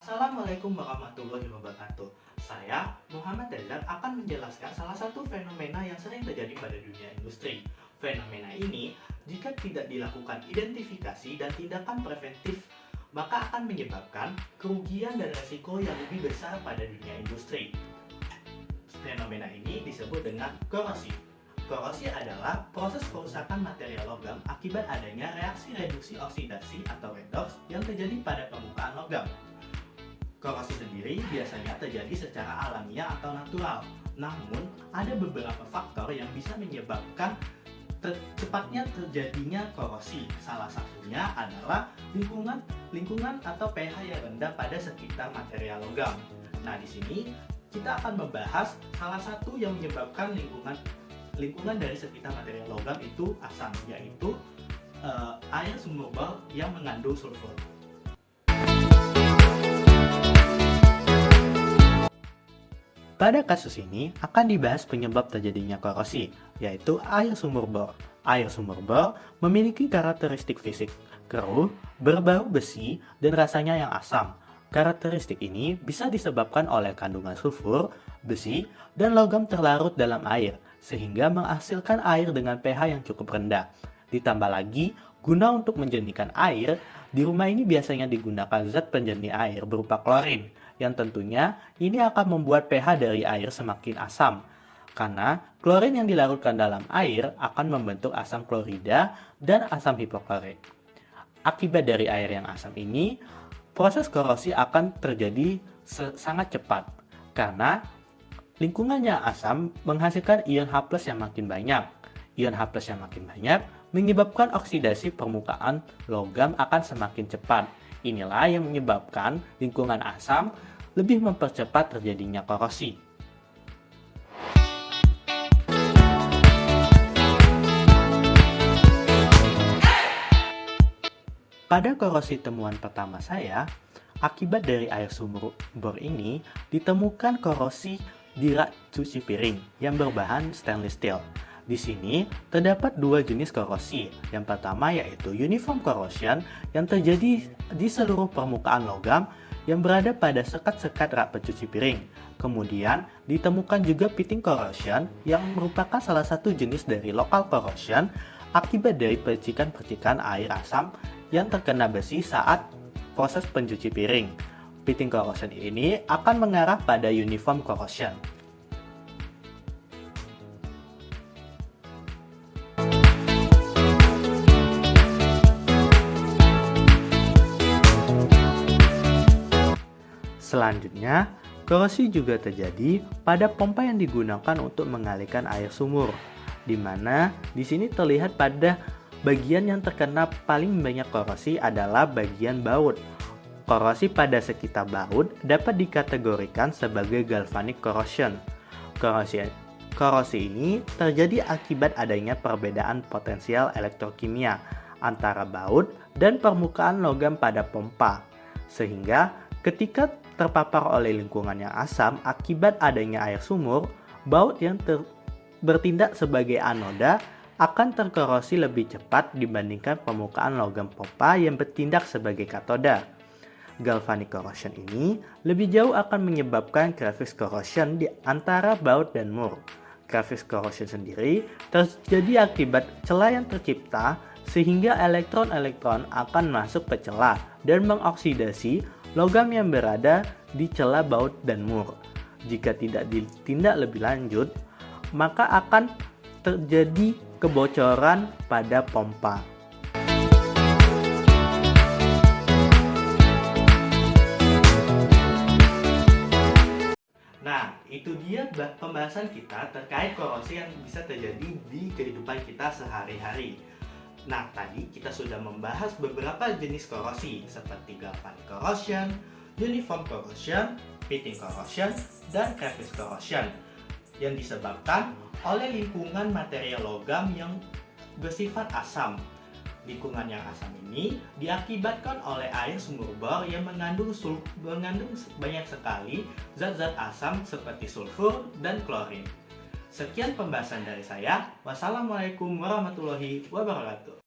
Assalamualaikum warahmatullahi wabarakatuh. Saya, Muhammad Dazar, akan menjelaskan salah satu fenomena yang sering terjadi pada dunia industri. Fenomena ini, jika tidak dilakukan identifikasi dan tindakan preventif, maka akan menyebabkan kerugian dan resiko yang lebih besar pada dunia industri. Fenomena ini disebut dengan korosi. Korosi adalah proses kerusakan material logam akibat adanya reaksi reduksi oksidasi atau redox yang terjadi pada permukaan logam. Korosi sendiri biasanya terjadi secara alamiah atau natural. Namun, ada beberapa faktor yang bisa menyebabkan cepatnya terjadinya korosi. Salah satunya adalah lingkungan atau pH yang rendah pada sekitar material logam. Nah, di sini kita akan membahas salah satu yang menyebabkan lingkungan dari sekitar material logam itu asam, yaitu air sumur bor yang mengandung sulfur. Pada kasus ini akan dibahas penyebab terjadinya korosi, yaitu air sumur bor. Air sumur bor memiliki karakteristik fisik keruh, berbau besi, dan rasanya yang asam. Karakteristik ini bisa disebabkan oleh kandungan sulfur, besi, dan logam terlarut dalam air, sehingga menghasilkan air dengan pH yang cukup rendah. Ditambah lagi, guna untuk menjernihkan air, di rumah ini biasanya digunakan zat penjernih air berupa klorin, yang tentunya ini akan membuat pH dari air semakin asam. Karena klorin yang dilarutkan dalam air akan membentuk asam klorida dan asam hipoklorit. Akibat dari air yang asam ini, proses korosi akan terjadi sangat cepat. Karena lingkungan yang asam menghasilkan ion H+ yang makin banyak. Ion H+ yang makin banyak menyebabkan oksidasi permukaan logam akan semakin cepat. Inilah yang menyebabkan lingkungan asam lebih mempercepat terjadinya korosi. Pada korosi temuan pertama saya, akibat dari air sumur bor ini ditemukan korosi di rak cuci piring yang berbahan stainless steel. Di sini terdapat dua jenis korosi. Yang pertama yaitu uniform corrosion yang terjadi di seluruh permukaan logam yang berada pada sekat-sekat rak pencuci piring. Kemudian ditemukan juga pitting corrosion yang merupakan salah satu jenis dari local corrosion akibat dari percikan-percikan air asam yang terkena besi saat proses pencuci piring. Pitting corrosion ini akan mengarah pada uniform corrosion. Selanjutnya, korosi juga terjadi pada pompa yang digunakan untuk mengalirkan air sumur, di mana di sini terlihat pada bagian yang terkena paling banyak korosi adalah bagian baut. Korosi pada sekitar baut dapat dikategorikan sebagai galvanic corrosion. Korosi ini terjadi akibat adanya perbedaan potensial elektrokimia antara baut dan permukaan logam pada pompa, sehingga ketika terpapar oleh lingkungan yang asam akibat adanya air sumur, baut yang bertindak sebagai anoda akan terkorosi lebih cepat dibandingkan permukaan logam pompa yang bertindak sebagai katoda. Galvanic corrosion ini lebih jauh akan menyebabkan crevice corrosion di antara baut dan mur. Crevice corrosion sendiri terjadi akibat celah yang tercipta sehingga elektron-elektron akan masuk ke celah dan mengoksidasi logam yang berada di celah baut dan mur. Jika tidak ditindak lebih lanjut, maka akan terjadi kebocoran pada pompa. Nah, itu dia pembahasan kita terkait korosi yang bisa terjadi di kehidupan kita sehari-hari. Nah, tadi kita sudah membahas beberapa jenis korosi seperti galvanic corrosion, uniform corrosion, pitting corrosion, dan crevice corrosion yang disebabkan oleh lingkungan material logam yang bersifat asam. Lingkungan yang asam ini diakibatkan oleh air sumur bor yang mengandung banyak sekali zat-zat asam seperti sulfur dan klorin. Sekian pembahasan dari saya. Wassalamualaikum warahmatullahi wabarakatuh.